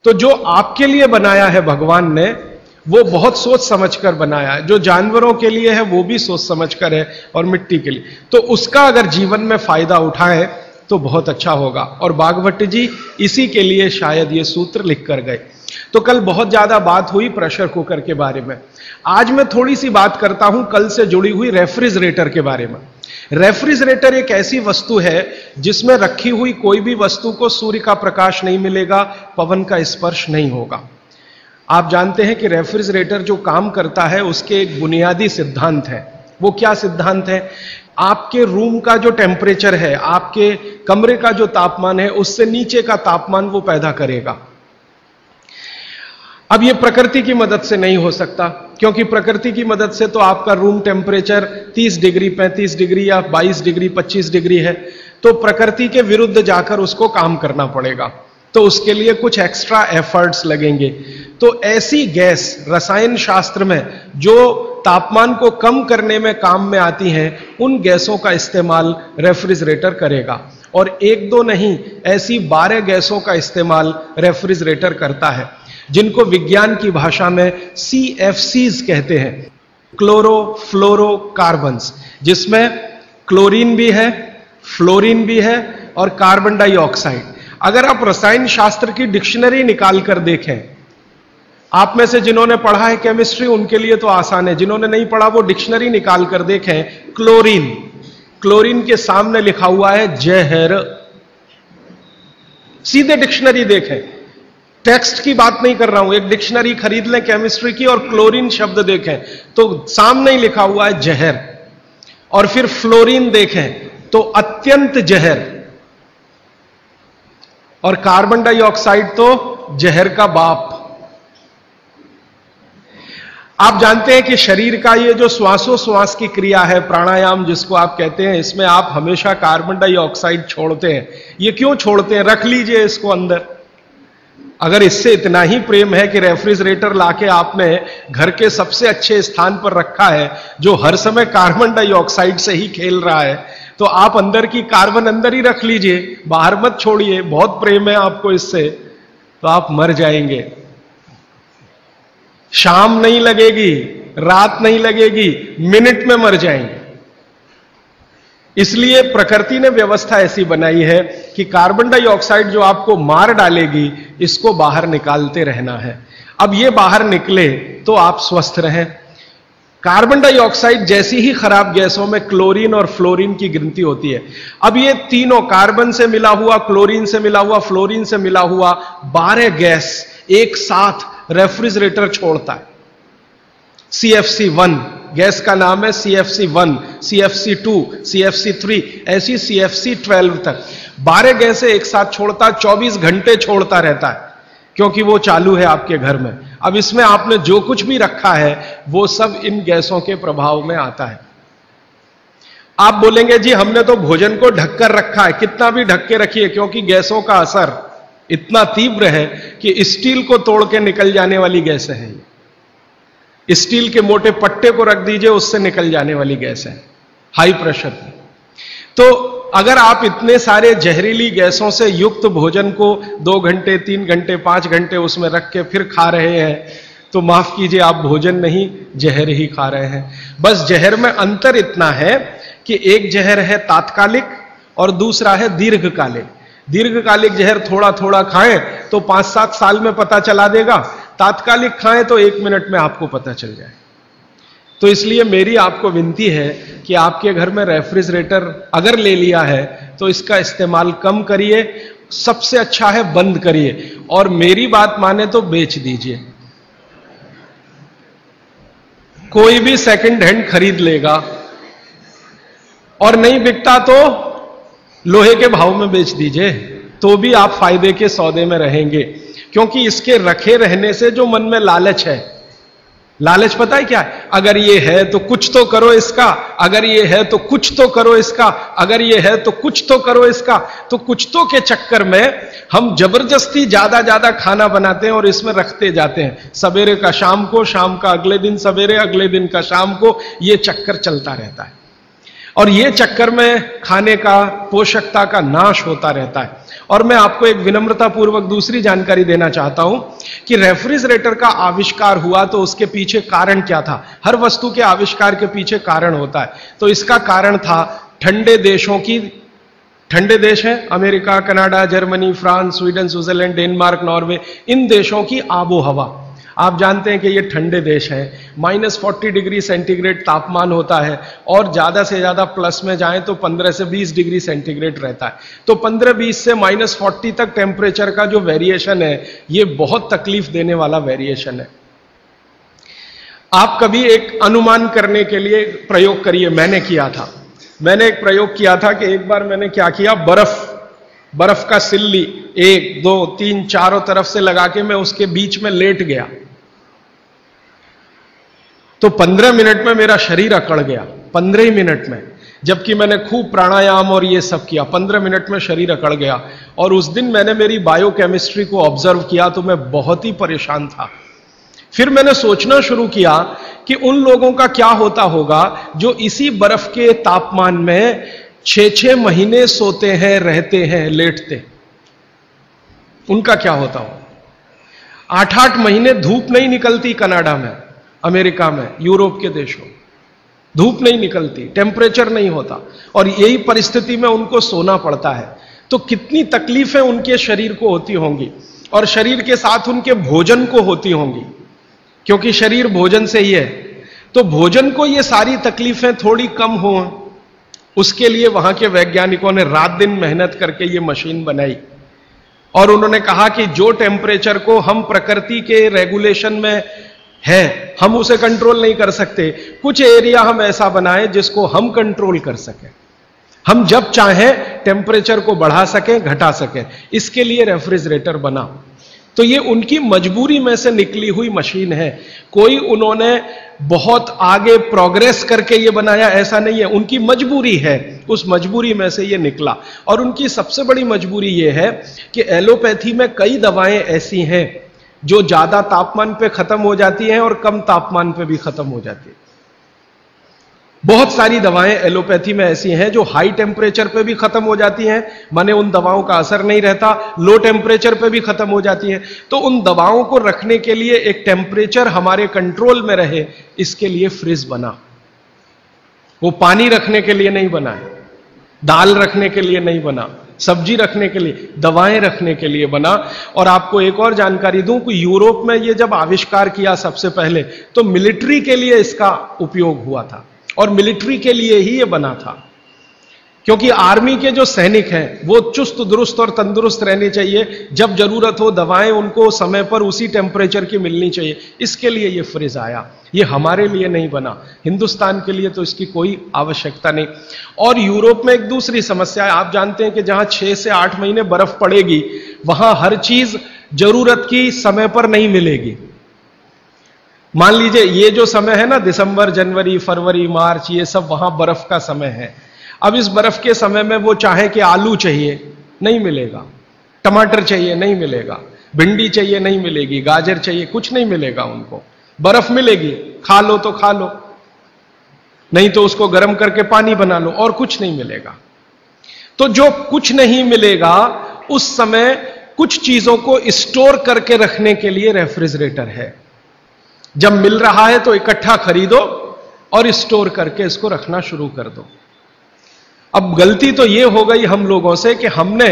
तो जो आपके लिए बनाया है भगवान ने, वो बहुत सोच समझकर बनाया है। जो जानवरों के लिए है वो भी सोच समझकर है, और मिट्टी के लिए, तो उसका अगर जीवन में फायदा उठाए तो बहुत अच्छा होगा। और बागभट्ट जी इसी के लिए शायद ये सूत्र लिख कर गए। तो कल बहुत ज्यादा बात हुई प्रेशर कुकर के बारे में। आज मैं थोड़ी सी बात करता हूं कल से जुड़ी हुई रेफ्रिजरेटर के बारे में। रेफ्रिजरेटर एक ऐसी वस्तु है जिसमें रखी हुई कोई भी वस्तु को सूर्य का प्रकाश नहीं मिलेगा, पवन का स्पर्श नहीं होगा। आप जानते हैं कि रेफ्रिजरेटर जो काम करता है उसके एक बुनियादी सिद्धांत है। वो क्या सिद्धांत है? आपके रूम का जो टेम्परेचर है, आपके कमरे का जो तापमान है, उससे नीचे का तापमान वो पैदा करेगा। अब ये प्रकृति की मदद से नहीं हो सकता, क्योंकि प्रकृति की मदद से तो आपका रूम टेम्परेचर 30 डिग्री, 35 डिग्री या 22 डिग्री, 25 डिग्री है। तो प्रकृति के विरुद्ध जाकर उसको काम करना पड़ेगा, तो उसके लिए कुछ एक्स्ट्रा एफर्ट्स लगेंगे। तो ऐसी गैस रसायन शास्त्र में जो तापमान को कम करने में काम में आती हैं, उन गैसों का इस्तेमाल रेफ्रिजरेटर करेगा। और एक दो नहीं, ऐसी 12 गैसों का इस्तेमाल रेफ्रिजरेटर करता है, जिनको विज्ञान की भाषा में CFCs कहते हैं, क्लोरोफ्लोरोकार्बन्स, जिसमें क्लोरीन भी है, फ्लोरीन भी है और कार्बन डाइऑक्साइड। अगर आप रसायन शास्त्र की डिक्शनरी निकाल कर देखें, आप में से जिन्होंने पढ़ा है केमिस्ट्री उनके लिए तो आसान है, जिन्होंने नहीं पढ़ा वो डिक्शनरी निकाल कर देखें। क्लोरीन, क्लोरीन के सामने लिखा हुआ है जहर। सीधे डिक्शनरी देखें, टेक्स्ट की बात नहीं कर रहा हूं, एक डिक्शनरी खरीद लें केमिस्ट्री की और क्लोरीन शब्द देखें तो सामने ही लिखा हुआ है जहर। और फिर फ्लोरीन देखें तो अत्यंत जहर, और कार्बन डाइऑक्साइड तो जहर का बाप। आप जानते हैं कि शरीर का ये जो श्वासोश्वास की क्रिया है, प्राणायाम जिसको आप कहते हैं, इसमें आप हमेशा कार्बन डाइऑक्साइड छोड़ते हैं। ये क्यों छोड़ते हैं? रख लीजिए इसको अंदर। अगर इससे इतना ही प्रेम है कि रेफ्रिजरेटर लाके आपने घर के सबसे अच्छे स्थान पर रखा है, जो हर समय कार्बन डाइऑक्साइड से ही खेल रहा है, तो आप अंदर की कार्बन अंदर ही रख लीजिए, बाहर मत छोड़िए। बहुत प्रेम है आपको इससे, तो आप मर जाएंगे। शाम नहीं लगेगी, रात नहीं लगेगी, मिनट में मर जाएंगे। इसलिए प्रकृति ने व्यवस्था ऐसी बनाई है कि कार्बन डाइऑक्साइड जो आपको मार डालेगी, इसको बाहर निकालते रहना है। अब ये बाहर निकले तो आप स्वस्थ रहें। कार्बन डाइऑक्साइड जैसी ही खराब गैसों में क्लोरीन और फ्लोरीन की गिनती होती है। अब ये तीनों, कार्बन से मिला हुआ, क्लोरीन से मिला हुआ, फ्लोरीन से मिला हुआ 12 गैस एक साथ रेफ्रिजरेटर छोड़ता है। CFC1 गैस का नाम है, CFC1, CFC2, CFC3, ऐसी CFC12 तक 12 गैसें एक साथ छोड़ता, 24 घंटे छोड़ता रहता है, क्योंकि वो चालू है आपके घर में। अब इसमें आपने जो कुछ भी रखा है वो सब इन गैसों के प्रभाव में आता है। आप बोलेंगे जी हमने तो भोजन को ढककर रखा है। कितना भी ढक के रखिए, क्योंकि गैसों का असर इतना तीव्र है कि स्टील को तोड़ के निकल जाने वाली गैसें हैं। स्टील के मोटे पट्टे को रख दीजिए, उससे निकल जाने वाली गैस है, हाई प्रेशर की। तो अगर आप इतने सारे जहरीली गैसों से युक्त भोजन को 2 घंटे, 3 घंटे, 5 घंटे उसमें रख के फिर खा रहे हैं, तो माफ कीजिए, आप भोजन नहीं जहर ही खा रहे हैं। बस जहर में अंतर इतना है कि एक जहर है तात्कालिक और दूसरा है दीर्घकालिक। दीर्घकालिक जहर थोड़ा थोड़ा खाएं तो 5-7 साल में पता चला देगा, तात्कालिक खाएं तो 1 मिनट में आपको पता चल जाए। तो इसलिए मेरी आपको विनती है कि आपके घर में रेफ्रिजरेटर अगर ले लिया है तो इसका इस्तेमाल कम करिए, सबसे अच्छा है बंद करिए, और मेरी बात माने तो बेच दीजिए। कोई भी सेकंड हैंड खरीद लेगा, और नहीं बिकता तो लोहे के भाव में बेच दीजिए, तो भी आप फायदे के सौदे में रहेंगे। क्योंकि इसके रखे रहने से जो मन में लालच है, लालच पता है क्या है? अगर ये है तो कुछ तो करो इसका, अगर ये है तो कुछ तो करो इसका, अगर ये है तो कुछ तो करो इसका। तो कुछ तो के चक्कर में हम जबरदस्ती ज्यादा खाना बनाते हैं और इसमें रखते जाते हैं। सवेरे का शाम को, शाम का अगले दिन सवेरे, अगले दिन का शाम को, ये चक्कर चलता रहता है। और ये चक्कर में खाने का, पोषकता का नाश होता रहता है। और मैं आपको एक विनम्रतापूर्वक दूसरी जानकारी देना चाहता हूं कि रेफ्रिजरेटर का आविष्कार हुआ तो उसके पीछे कारण क्या था। हर वस्तु के आविष्कार के पीछे कारण होता है। तो इसका कारण था ठंडे देशों की, ठंडे देश हैं America, Canada, Germany, France, Sweden, Switzerland, Denmark, Norway, इन देशों की आबो हवा। आप जानते हैं कि ये ठंडे देश हैं, -40 डिग्री सेंटीग्रेड तापमान होता है और ज्यादा से ज्यादा प्लस में जाएं तो 15 से 20 डिग्री सेंटीग्रेड रहता है। तो 15-20 से -40 तक टेम्परेचर का जो वेरिएशन है, ये बहुत तकलीफ देने वाला वेरिएशन है। आप कभी एक अनुमान करने के लिए प्रयोग करिए। मैंने किया था, मैंने एक प्रयोग किया था कि एक बार मैंने क्या किया, बर्फ का सिल्ली 1, 2, 3 चारों तरफ से लगा के मैं उसके बीच में लेट गया। तो 15 मिनट में मेरा शरीर अकड़ गया, 15 मिनट में, जबकि मैंने खूब प्राणायाम और ये सब किया। 15 मिनट में शरीर अकड़ गया। और उस दिन मैंने मेरी बायोकेमिस्ट्री को ऑब्जर्व किया तो मैं बहुत ही परेशान था। फिर मैंने सोचना शुरू किया कि उन लोगों का क्या होता होगा जो इसी बर्फ के तापमान में 6-6 महीने सोते हैं, रहते हैं, लेटते, उनका क्या होता होगा। 8-8 महीने धूप नहीं निकलती कनाडा में, अमेरिका में, यूरोप के देशों, धूप नहीं निकलती, टेम्परेचर नहीं होता, और यही परिस्थिति में उनको सोना पड़ता है। तो कितनी तकलीफें उनके शरीर को होती होंगी, और शरीर के साथ उनके भोजन को होती होंगी, क्योंकि शरीर भोजन से ही है। तो भोजन को ये सारी तकलीफें थोड़ी कम हो, उसके लिए वहां के वैज्ञानिकों ने रात दिन मेहनत करके ये मशीन बनाई। और उन्होंने कहा कि जो टेम्परेचर को हम प्रकृति के रेगुलेशन में है, हम उसे कंट्रोल नहीं कर सकते, कुछ एरिया हम ऐसा बनाएं जिसको हम कंट्रोल कर सकें, हम जब चाहें टेम्परेचर को बढ़ा सकें, घटा सकें। इसके लिए रेफ्रिजरेटर बना। तो ये उनकी मजबूरी में से निकली हुई मशीन है। कोई उन्होंने बहुत आगे प्रोग्रेस करके ये बनाया, ऐसा नहीं है, उनकी मजबूरी है, उस मजबूरी में से ये निकला। और उनकी सबसे बड़ी मजबूरी ये है कि एलोपैथी में कई दवाएं ऐसी हैं जो ज्यादा तापमान पे खत्म हो जाती हैं और कम तापमान पे भी खत्म हो जाती है। बहुत सारी दवाएं एलोपैथी में ऐसी हैं जो हाई टेम्परेचर पे भी खत्म हो जाती हैं, माने उन दवाओं का असर नहीं रहता, लो टेम्परेचर पे भी खत्म हो जाती हैं। तो उन दवाओं को रखने के लिए एक टेम्परेचर हमारे कंट्रोल में रहे, इसके लिए फ्रिज बना। वो पानी रखने के लिए नहीं बना है, दाल रखने के लिए नहीं बना, सब्जी रखने के लिए, दवाएं रखने के लिए बना। और आपको एक और जानकारी दूं कि यूरोप में ये जब आविष्कार किया सबसे पहले, तो मिलिट्री के लिए इसका उपयोग हुआ था, और मिलिट्री के लिए ही ये बना था, क्योंकि आर्मी के जो सैनिक हैं वो चुस्त दुरुस्त और तंदुरुस्त रहने चाहिए। जब जरूरत हो दवाएं उनको समय पर उसी टेम्परेचर की मिलनी चाहिए, इसके लिए ये फ्रिज आया। ये हमारे लिए नहीं बना, हिंदुस्तान के लिए तो इसकी कोई आवश्यकता नहीं। और यूरोप में एक दूसरी समस्या है, आप जानते हैं कि जहां 6 से 8 महीने बर्फ पड़ेगी, वहां हर चीज जरूरत की समय पर नहीं मिलेगी। मान लीजिए ये जो समय है ना, दिसंबर, जनवरी, फरवरी, मार्च, ये सब वहां बर्फ का समय है। अब इस बर्फ के समय में वो चाहे कि आलू चाहिए, नहीं मिलेगा, टमाटर चाहिए, नहीं मिलेगा, भिंडी चाहिए, नहीं मिलेगी, गाजर चाहिए, कुछ नहीं मिलेगा उनको। बर्फ मिलेगी, खा लो तो खा लो, नहीं तो उसको गर्म करके पानी बना लो, और कुछ नहीं मिलेगा। तो जो कुछ नहीं मिलेगा, उस समय कुछ चीजों को स्टोर करके रखने के लिए रेफ्रिजरेटर है। जब मिल रहा है तो इकट्ठा खरीदो और स्टोर करके इसको रखना शुरू कर दो। अब गलती तो यह हो गई हम लोगों से कि हमने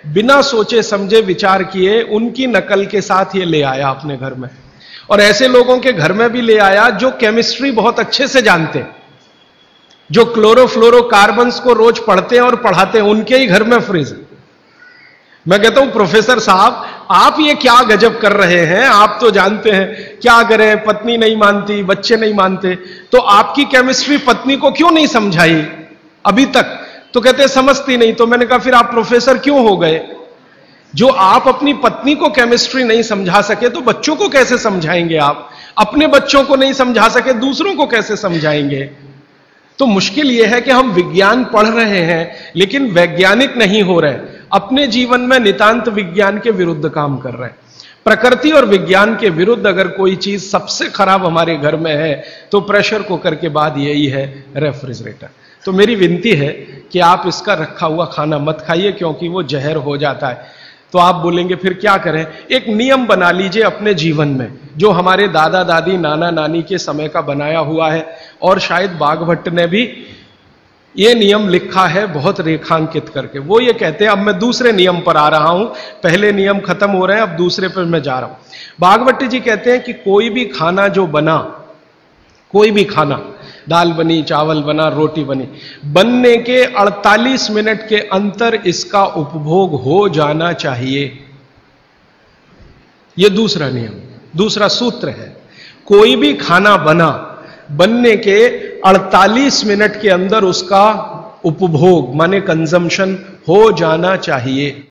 बिना सोचे समझे विचार किए उनकी नकल के साथ ये ले आया अपने घर में, और ऐसे लोगों के घर में भी ले आया जो केमिस्ट्री बहुत अच्छे से जानते, जो क्लोरोफ्लोरोकार्बन्स को रोज पढ़ते हैं और पढ़ाते हैं, उनके ही घर में फ्रिज। मैं कहता हूं प्रोफेसर साहब, आप ये क्या गजब कर रहे हैं, आप तो जानते हैं, क्या करें, पत्नी नहीं मानती, बच्चे नहीं मानते, तो आपकी केमिस्ट्री पत्नी को क्यों नहीं समझाई अभी तक? तो कहते समझती नहीं। तो मैंने कहा फिर आप प्रोफेसर क्यों हो गए? जो आप अपनी पत्नी को केमिस्ट्री नहीं समझा सके तो बच्चों को कैसे समझाएंगे? आप अपने बच्चों को नहीं समझा सके, दूसरों को कैसे समझाएंगे? तो मुश्किल यह है कि हम विज्ञान पढ़ रहे हैं लेकिन वैज्ञानिक नहीं हो रहे, अपने जीवन में नितांत विज्ञान के विरुद्ध काम कर रहे हैं। प्रकृति और विज्ञान के विरुद्ध अगर कोई चीज सबसे खराब हमारे घर में है तो प्रेशर कुकर के बाद यही है रेफ्रिजरेटर। तो मेरी विनती है कि आप इसका रखा हुआ खाना मत खाइए, क्योंकि वो जहर हो जाता है। तो आप बोलेंगे फिर क्या करें? एक नियम बना लीजिए अपने जीवन में, जो हमारे दादा दादी नाना नानी के समय का बनाया हुआ है, और शायद बाघभट्ट ने भी ये नियम लिखा है बहुत रेखांकित करके। वो ये कहते हैं, अब मैं दूसरे नियम पर आ रहा हूं, पहले नियम खत्म हो रहे हैं, अब दूसरे पर मैं जा रहा हूं। बाघभट्ट जी कहते हैं कि कोई भी खाना जो बना, कोई भी खाना, दाल बनी, चावल बना, रोटी बनी, बनने के 48 मिनट के अंतर इसका उपभोग हो जाना चाहिए। यह दूसरा नियम, दूसरा सूत्र है। कोई भी खाना बना, बनने के 48 मिनट के अंदर उसका उपभोग माने कंजम्पशन हो जाना चाहिए।